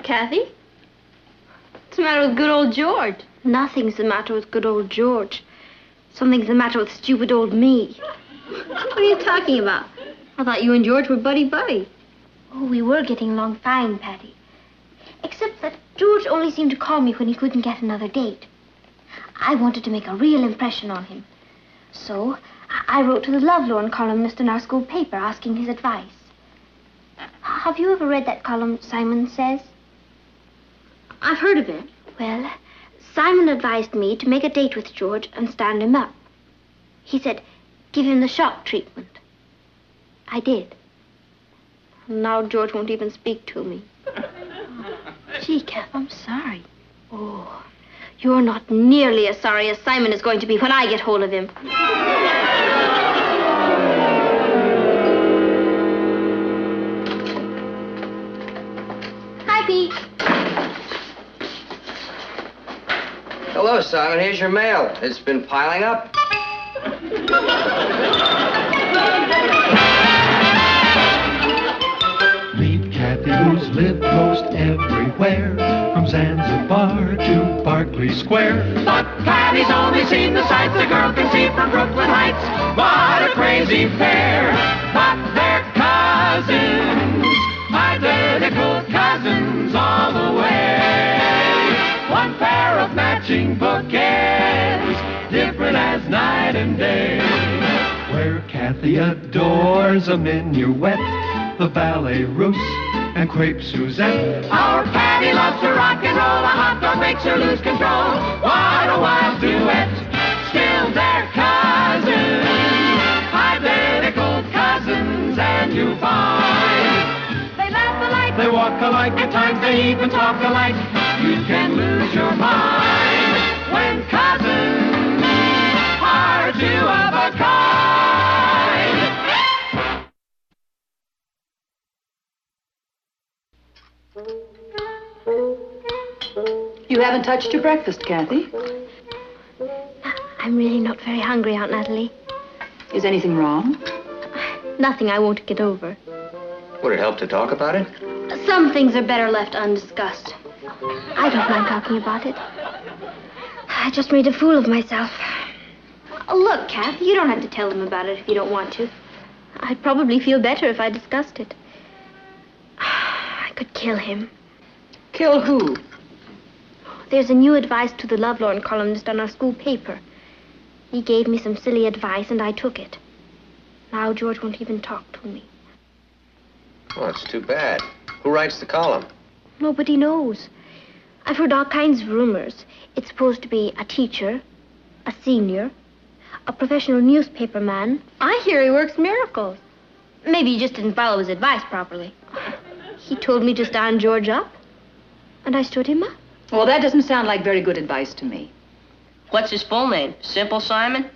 Kathy? What's the matter with good old George? Nothing's the matter with good old George. Something's the matter with stupid old me. What are you talking about? I thought you and George were buddy-buddy. Oh, we were getting along fine, Patty. Except that George only seemed to call me when he couldn't get another date. I wanted to make a real impression on him. So I wrote to the lovelorn columnist in our school paper asking his advice. Have you ever read that column, Simon Says? I've heard of it. Well, Simon advised me to make a date with George and stand him up. He said, give him the shock treatment. I did. Now George won't even speak to me. Gee, Kath, I'm sorry. Oh, you're not nearly as sorry as Simon is going to be when I get hold of him. Hi, Pete. Hello, Simon. Here's your mail. It's been piling up. Meet Kathy, who's lived most everywhere, from Zanzibar to Berkeley Square. But Kathy's only seen the sights a girl can see from Brooklyn Heights. What a crazy pair, but they're cousins, identical cousins all the way. One pair of matching bouquets, different as night and day. Where Kathy adores a minuet, the ballet russe, and crepe Suzette. Our Patty loves to rock and roll, a hot dog makes her lose control. What a wild duet, still they're cousins, identical cousins, and you find they laugh alike, they walk alike, at times they even talk alike. You can lose your mind when cousins are two of a kind. You haven't touched your breakfast, Kathy. I'm really not very hungry, Aunt Natalie. Is anything wrong? Nothing I won't get over. Would it help to talk about it? Some things are better left undiscussed. I don't mind talking about it. I just made a fool of myself. Oh, look, Kath, you don't have to tell them about it if you don't want to. I'd probably feel better if I discussed it. I could kill him. Kill who? There's a new advice to the lovelorn columnist on our school paper. He gave me some silly advice, and I took it. Now George won't even talk to me. Oh, it's too bad. Who writes the column? Nobody knows. I've heard all kinds of rumors. It's supposed to be a teacher, a senior, a professional newspaper man. I hear he works miracles. Maybe he just didn't follow his advice properly. He told me to stand George up, and I stood him up. Well, that doesn't sound like very good advice to me. What's his full name? Simple Simon?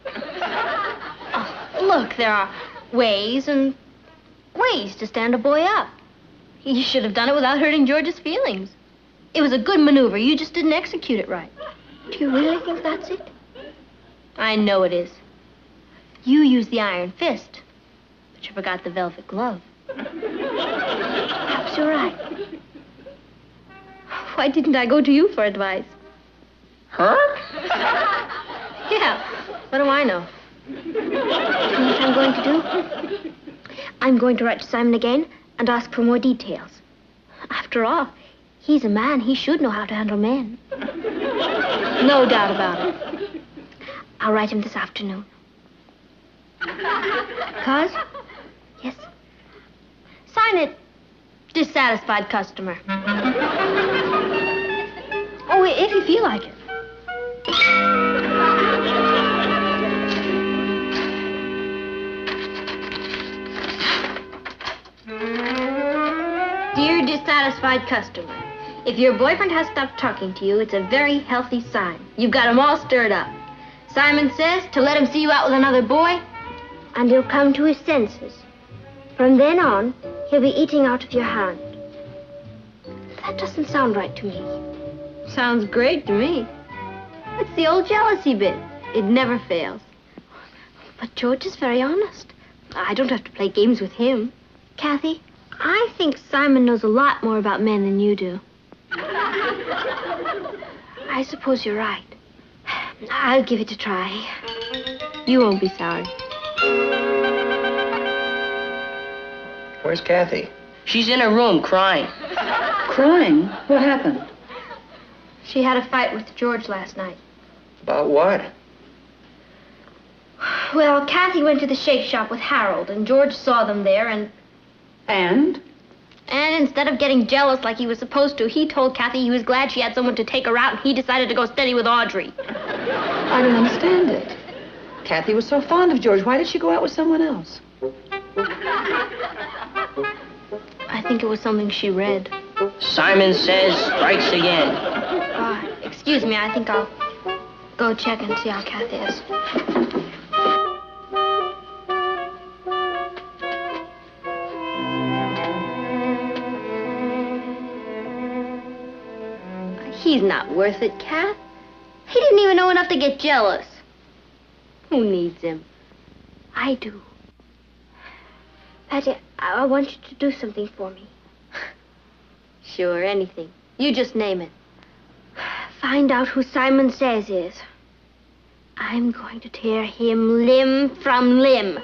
Oh, look, there are ways and ways to stand a boy up. You should have done it without hurting George's feelings. It was a good maneuver. You just didn't execute it right. Do you really think that's it? I know it is. You used the iron fist, but you forgot the velvet glove. Perhaps you're right. Why didn't I go to you for advice? Her? Yeah, what do I know? You know what I'm going to do? I'm going to write to Simon again and ask for more details. After all, he's a man. He should know how to handle men. No doubt about it. I'll write him this afternoon. Cuz? Yes? Sign it. Dissatisfied customer. Oh, if you feel like it. Dear dissatisfied customer, if your boyfriend has stopped talking to you, it's a very healthy sign. You've got him all stirred up. Simon says to let him see you out with another boy. And he'll come to his senses. From then on, he'll be eating out of your hand. That doesn't sound right to me. Sounds great to me. It's the old jealousy bit. It never fails. But George is very honest. I don't have to play games with him. Kathy, I think Simon knows a lot more about men than you do. I suppose you're right. I'll give it a try. You won't be sorry. Where's Kathy? She's in her room crying. Crying? What happened? She had a fight with George last night. About what? Well, Kathy went to the shake shop with Harold, and George saw them there, and instead of getting jealous like he was supposed to, he told Kathy he was glad she had someone to take her out, and he decided to go steady with Audrey. I don't understand it. Kathy was so fond of George. Why did she go out with someone else? I think it was something she read. Simon Says strikes again. Excuse me, I think I'll go check and see how Kathy is. He's not worth it, Kath. He didn't even know enough to get jealous. Who needs him? I do. Patty, I want you to do something for me. Sure, anything. You just name it. Find out who Simon Says is. I'm going to tear him limb from limb.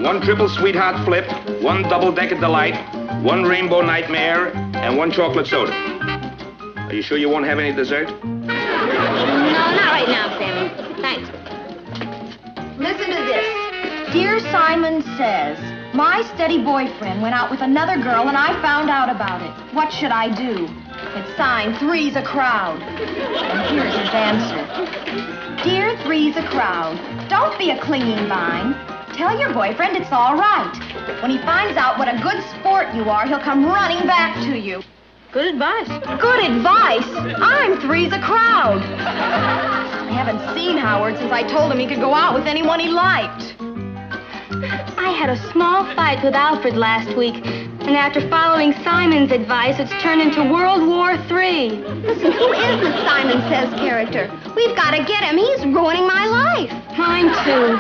One triple sweetheart flip, one double-decker delight, one rainbow nightmare, and one chocolate soda. Are you sure you won't have any dessert? No, not right now, Sammy. Thanks. Listen to this. Dear Simon Says, my steady boyfriend went out with another girl and I found out about it. What should I do? It's signed Three's a Crowd. And here's his answer. Dear Three's a Crowd, don't be a clinging vine. Tell your boyfriend it's all right. When he finds out what a good sport you are, he'll come running back to you. Good advice. Good advice? I'm Three's a Crowd. I haven't seen Howard since I told him he could go out with anyone he liked. I had a small fight with Alfred last week, and after following Simon's advice, it's turned into World War III. Listen, who is this Simon Says character? We've got to get him. He's ruining my life. Mine too.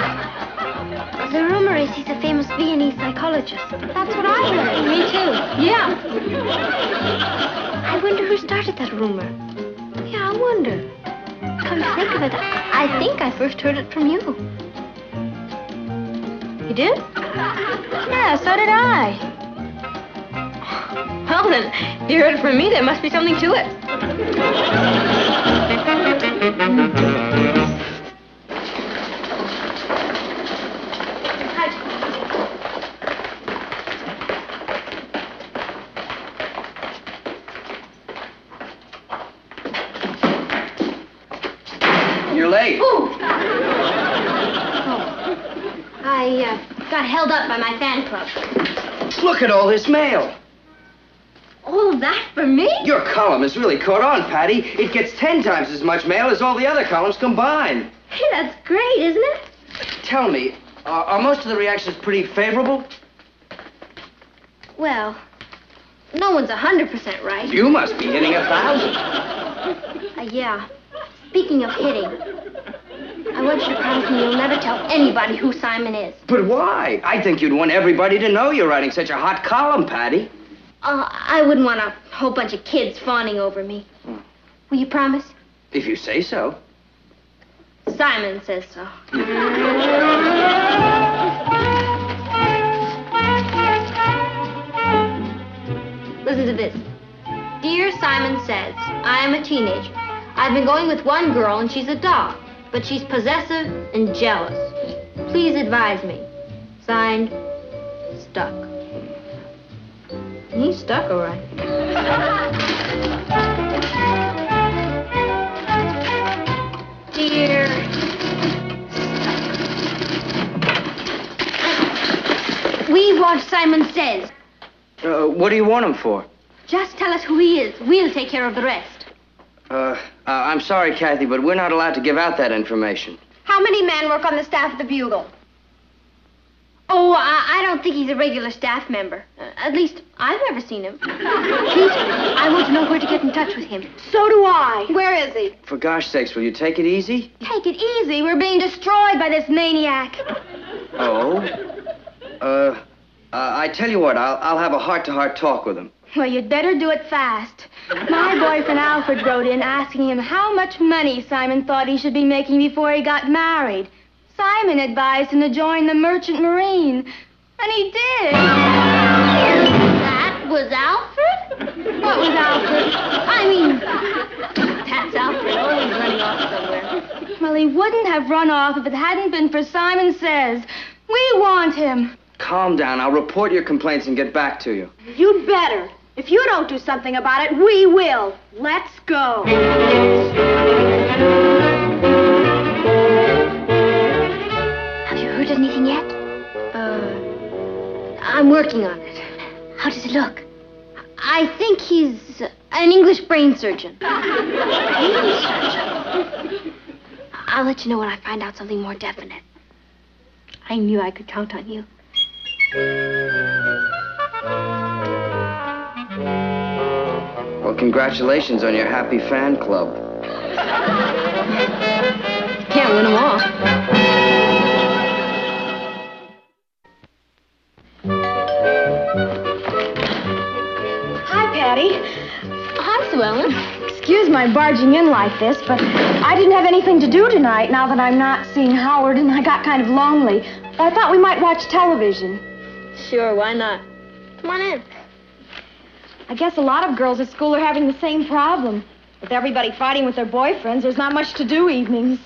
The rumor is he's a famous Viennese psychologist. That's what I heard. Me too. Yeah. I wonder who started that rumor. Yeah, I wonder. Come to think of it, I think I first heard it from you. You did? Yeah, so did I. Well, then, if you heard it from me, there must be something to it. You're late. Oh, I got held up by my fan club. Look at all this mail. All that for me? Your column has really caught on, Patty. It gets 10 times as much mail as all the other columns combined. Hey, that's great, isn't it? Tell me, are most of the reactions pretty favorable? Well, no one's 100% right. You must be hitting 1,000. Yeah. Speaking of hitting, I want you to promise me you'll never tell anybody who Simon is. But why? I think you'd want everybody to know you're writing such a hot column, Patty. I wouldn't want a whole bunch of kids fawning over me. Will you promise? If you say so. Simon says so. Listen to this. Dear Simon Says, I am a teenager. I've been going with one girl and she's a doll, but she's possessive and jealous. Please advise me. Signed, Stuck. He's stuck, all right. Dear Stuck. We want Simon Says. What do you want him for? Just tell us who he is. We'll take care of the rest. I'm sorry, Kathy, but we're not allowed to give out that information. How many men work on the staff of the Bugle? Oh, I don't think he's a regular staff member. At least, I've never seen him. Pete, I want to know where to get in touch with him. So do I. Where is he? For gosh sakes, will you take it easy? Take it easy. We're being destroyed by this maniac. Oh? I tell you what, I'll have a heart-to-heart talk with him. Well, you'd better do it fast. My boyfriend Alfred wrote in asking him how much money Simon thought he should be making before he got married. Simon advised him to join the Merchant Marine, and he did. That was Alfred? What was Alfred? I mean, that's Alfred, always running off somewhere. Well, he wouldn't have run off if it hadn't been for Simon Says. We want him. Calm down. I'll report your complaints and get back to you. You'd better. If you don't do something about it, we will. Let's go. Have you heard anything yet? I'm working on it. How does it look? I think he's an English brain surgeon. Brain surgeon? I'll let you know when I find out something more definite. I knew I could count on you. Well, congratulations on your happy fan club. Can't win them all. Hi, Patty. Hi, Sue Ellen. Excuse my barging in like this, but I didn't have anything to do tonight now that I'm not seeing Howard, and I got kind of lonely. I thought we might watch television. Sure, why not? Come on in. I guess a lot of girls at school are having the same problem. With everybody fighting with their boyfriends, there's not much to do evenings.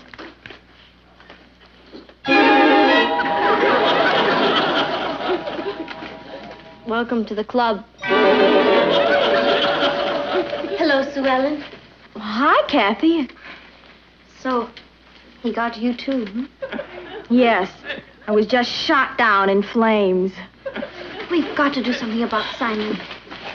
Welcome to the club. Hello, Sue Ellen. Hi, Kathy. So, he got you too, hmm? Yes, I was just shot down in flames. We've got to do something about Simon.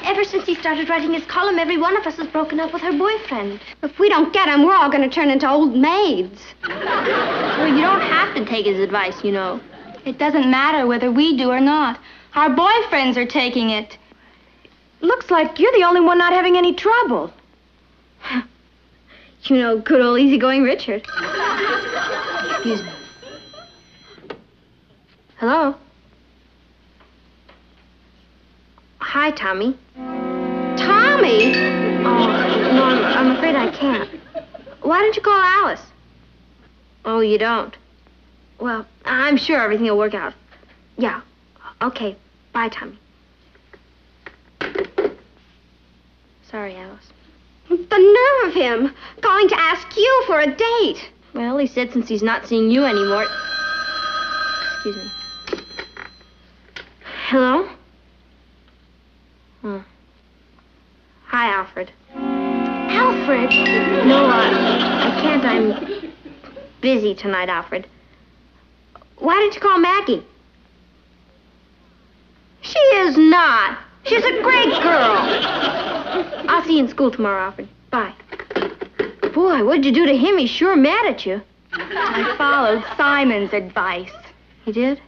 Ever since he started writing his column, every one of us has broken up with her boyfriend. If we don't get him, we're all going to turn into old maids. Well, you don't have to take his advice, you know. It doesn't matter whether we do or not. Our boyfriends are taking it. Looks like you're the only one not having any trouble. You know, good old easygoing Richard. Excuse me. Hello? Hi, Tommy. Tommy? Oh, no, I'm afraid I can't. Why don't you call Alice? Oh, you don't? Well, I'm sure everything will work out. Yeah. Okay. Bye, Tommy. Sorry, Alice. The nerve of him, calling to ask you for a date. Well, he said since he's not seeing you anymore... Excuse me. Hello? Hmm. Hi, Alfred. Alfred? No, I can't. I'm busy tonight, Alfred. Why didn't you call Maggie? She is not. She's a great girl. I'll see you in school tomorrow, Alfred. Bye. Boy, what'd you do to him? He's sure mad at you. I followed Simon's advice. You did?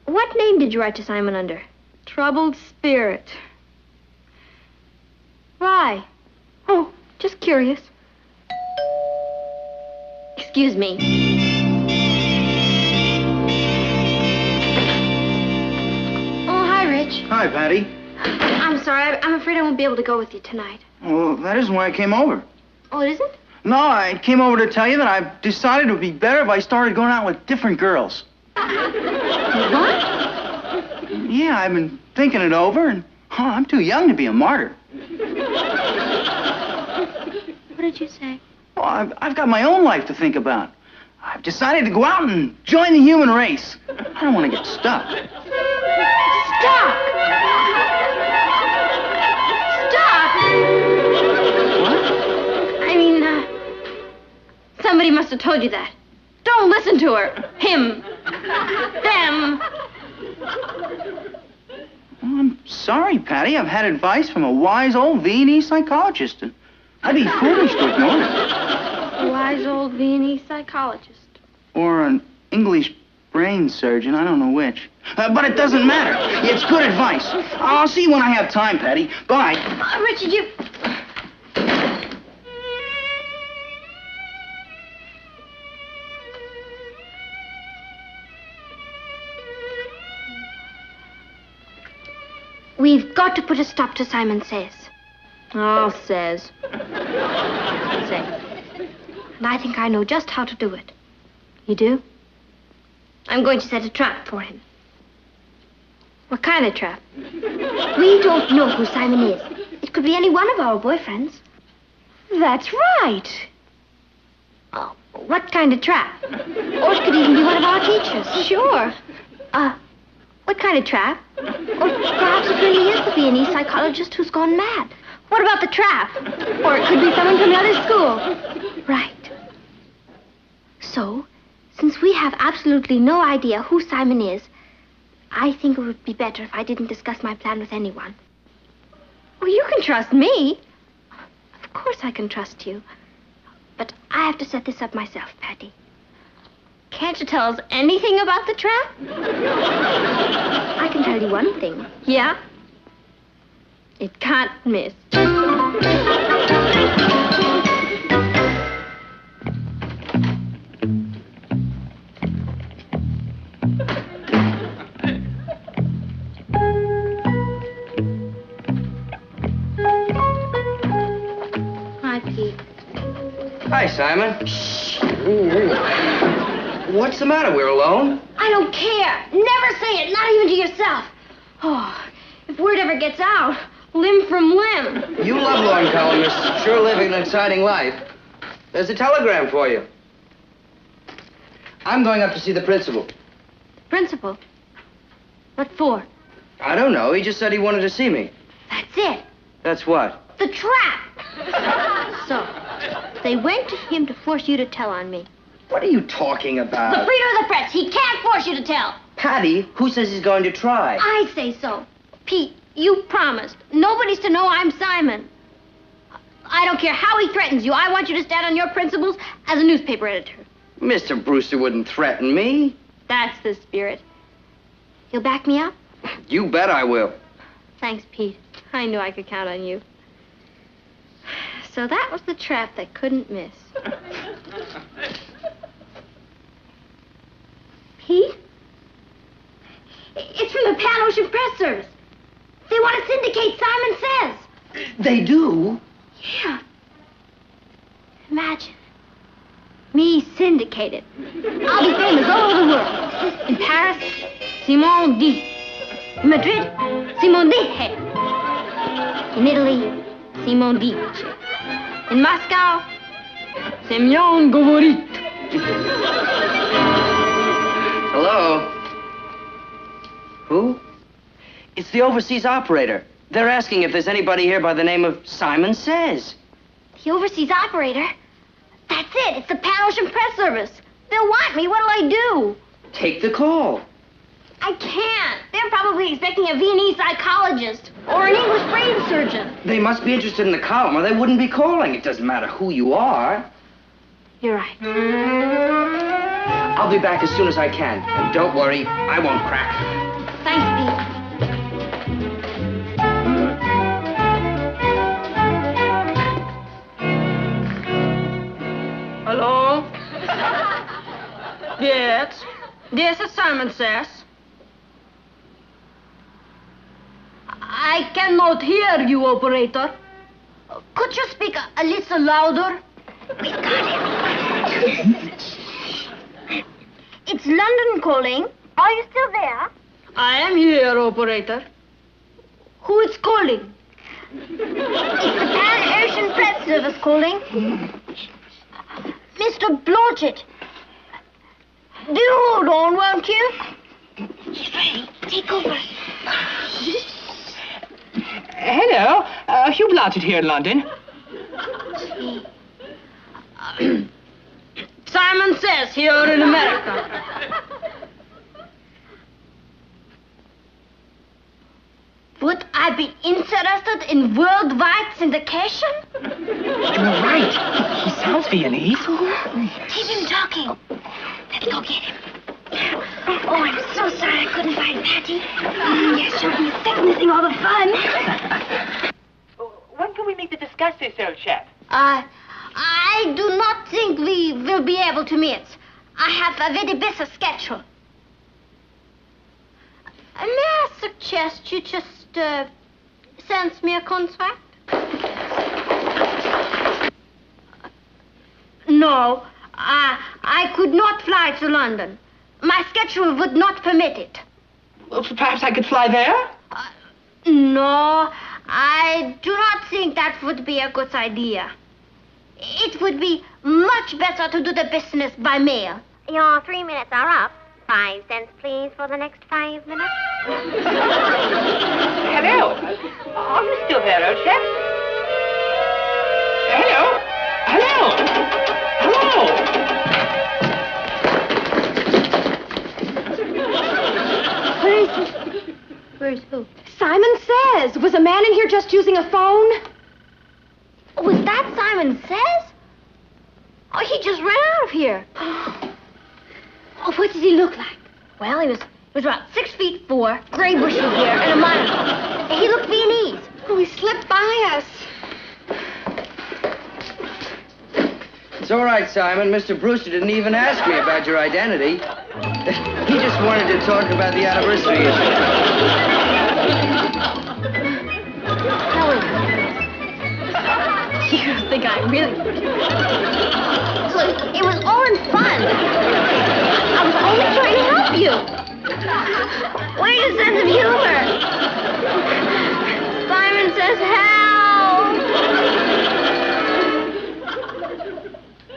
What name did you write to Simon under? Troubled spirit. Why? Oh, just curious. Excuse me. Oh, hi, Rich. Hi, Patty. I'm sorry. I'm afraid I won't be able to go with you tonight. Well, that isn't why I came over. Oh, it isn't? No, I came over to tell you that I've decided it would be better if I started going out with different girls. What? Yeah, I've been thinking it over, and I'm too young to be a martyr. What did you say? Well, I've got my own life to think about. I've decided to go out and join the human race. I don't want to get stuck. Stop! Stop! What? I mean, somebody must have told you that. Don't listen to her. Him. Them. Well, I'm sorry, Patty. I've had advice from a wise old V&E psychologist, and I'd be foolish to ignore it. A wise old V&E psychologist. Or an English brain surgeon. I don't know which. But it doesn't matter. It's good advice. I'll see you when I have time, Patty. Bye. Richard, you... We've got to put a stop to Simon Says. Oh, Says. Say. And I think I know just how to do it. You do? I'm going to set a trap for him. What kind of trap? We don't know who Simon is. It could be any one of our boyfriends. That's right. Oh, what kind of trap? Or it could even be one of our teachers. Sure. What kind of trap? Or perhaps it really is the Viennese psychologist who's gone mad. What about the trap? Or it could be someone from another school. Right. So, since we have absolutely no idea who Simon is, I think it would be better if I didn't discuss my plan with anyone. Well, you can trust me. Of course I can trust you. But I have to set this up myself, Patty. Can't you tell us anything about the trap? I can tell you one thing. Yeah? It can't miss. Hi, Pete. Hi, Simon. What's the matter? We're alone? I don't care. Never say it, not even to yourself. Oh, if word ever gets out, limb from limb. You lovelorn columnists sure living an exciting life. There's a telegram for you. I'm going up to see the principal. Principal? What for? I don't know. He just said he wanted to see me. That's it. That's what? The trap. So, they went to him to force you to tell on me. What are you talking about? The freedom of the press. He can't force you to tell. Patty, who says he's going to try? I say so. Pete, you promised. Nobody's to know I'm Simon. I don't care how he threatens you. I want you to stand on your principles as a newspaper editor. Mr. Brewster wouldn't threaten me. That's the spirit. You'll back me up? You bet I will. Thanks, Pete. I knew I could count on you. So that was the trap that couldn't miss. Pete? It's from the Pan Ocean Press Service. They want to syndicate Simon Says. They do? Yeah. Imagine. Me syndicated. I'll be famous all over the world. In Paris, Simon dit. In Madrid, Simon Dice. In Italy, Simon dice. In Moscow, Semyon говорит. Hello? Who? It's the overseas operator. They're asking if there's anybody here by the name of Simon Says. The overseas operator? That's it. It's the Pan Ocean Press Service. They'll want me. What'll I do? Take the call. I can't. They're probably expecting a Viennese psychologist or an English brain surgeon. They must be interested in the column or they wouldn't be calling. It doesn't matter who you are. You're right. I'll be back as soon as I can. And don't worry, I won't crack. Thanks, Pete. Hello? Yes? This is Simon Says. I cannot hear you, operator. Could you speak a little louder? We've got him. It's London calling. Are you still there? I am here, operator. Who is calling? It's the Pan Ocean Press Service calling. Mr. Blodgett. Do hold on, won't you? He's ready. Take over. Hello. Hugh Blodgett here in London. Simon Says here in America. Would I be interested in worldwide syndication? You're right. He sounds Viennese. Keep him talking. Let's go get him. Oh, I'm so sorry I couldn't find Patty. Yes, you'll be sick missing all the fun. When can we meet to discuss this, old chap? I do not think we will be able to meet. I have a very busy schedule. May I suggest you just send me a contract? No, I could not fly to London. My schedule would not permit it. Well, perhaps I could fly there? No, I do not think that would be a good idea. It would be much better to do the business by mail. Your 3 minutes are up. 5 cents, please, for the next 5 minutes. Hello. Are you still there, old chap? Hello? Hello? Hello? Where is he? Where's who? Simon Says. Was a man in here just using a phone? Was that Simon Says? Oh, he just ran out of here. Oh, what did he look like? Well, he was about 6'4", gray bushy hair, and a monocle. And he looked Viennese. Oh, he slipped by us. It's all right, Simon. Mr. Brewster didn't even ask me about your identity. He just wanted to talk about the anniversary issue. Helen. You think I'm really... Look, it was all in fun. I was only trying to help you. Where's your sense of humor? Simon Says help.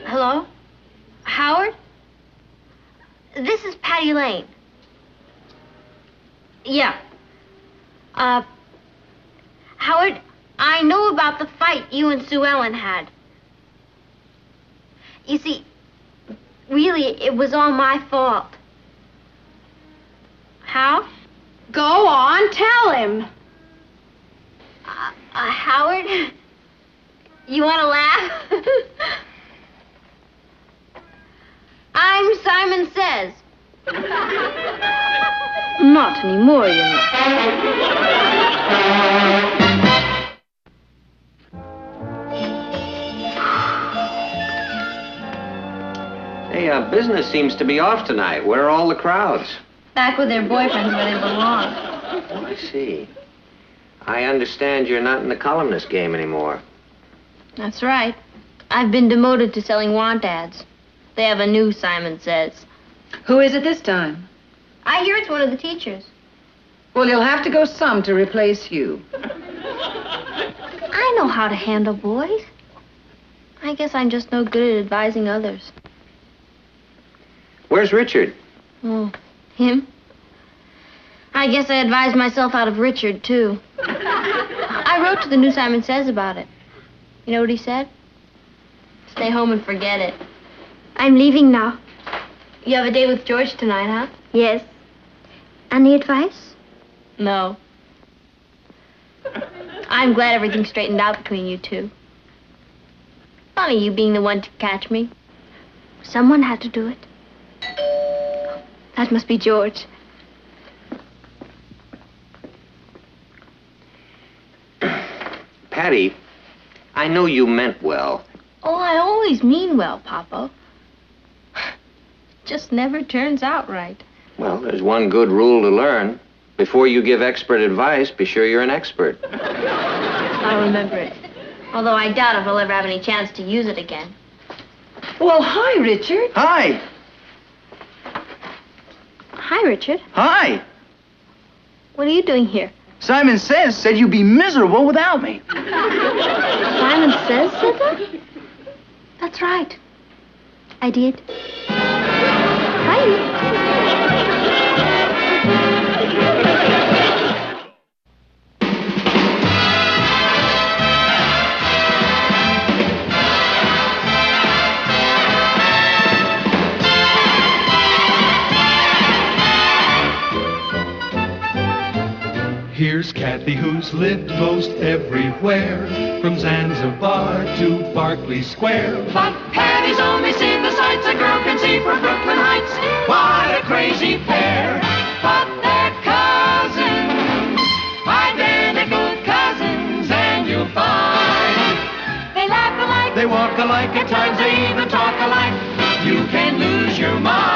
Hello? Howard? This is Patty Lane. Yeah. Howard, I know about the fight you and Sue Ellen had. You see, really, it was all my fault. How? Go on, tell him. Howard, you want to laugh? I'm Simon Says. Not anymore, you know. Hey, business seems to be off tonight. Where are all the crowds? Back with their boyfriends where they belong. Oh, I see. I understand you're not in the columnist game anymore. That's right. I've been demoted to selling want ads. They have a new Simon Says. Who is it this time? I hear it's one of the teachers. Well, you'll have to go some to replace you. I know how to handle boys. I guess I'm just no good at advising others. Where's Richard? Oh, him? I guess I advised myself out of Richard, too. I wrote to the new Simon Says about it. You know what he said? Stay home and forget it. I'm leaving now. You have a date with George tonight, huh? Yes. Any advice? No. I'm glad everything's straightened out between you two. Funny you being the one to catch me. Someone had to do it. That must be George. Patty, I know you meant well. Oh, I always mean well, Papa. Just never turns out right. Well, there's one good rule to learn. Before you give expert advice, be sure you're an expert. I'll remember it. Although I doubt if I'll ever have any chance to use it again. Well, hi, Richard. Hi. Hi, Richard. Hi. What are you doing here? Simon said you'd be miserable without me. Simon said that? That's right. I did. Hi. Here's Kathy, who's lived most everywhere, from Zanzibar to Berkeley Square. But Patty's only seen the sights a girl can see from Brooklyn Heights. What a crazy pair. walk alike. At times they even talk alike. You can lose your mind.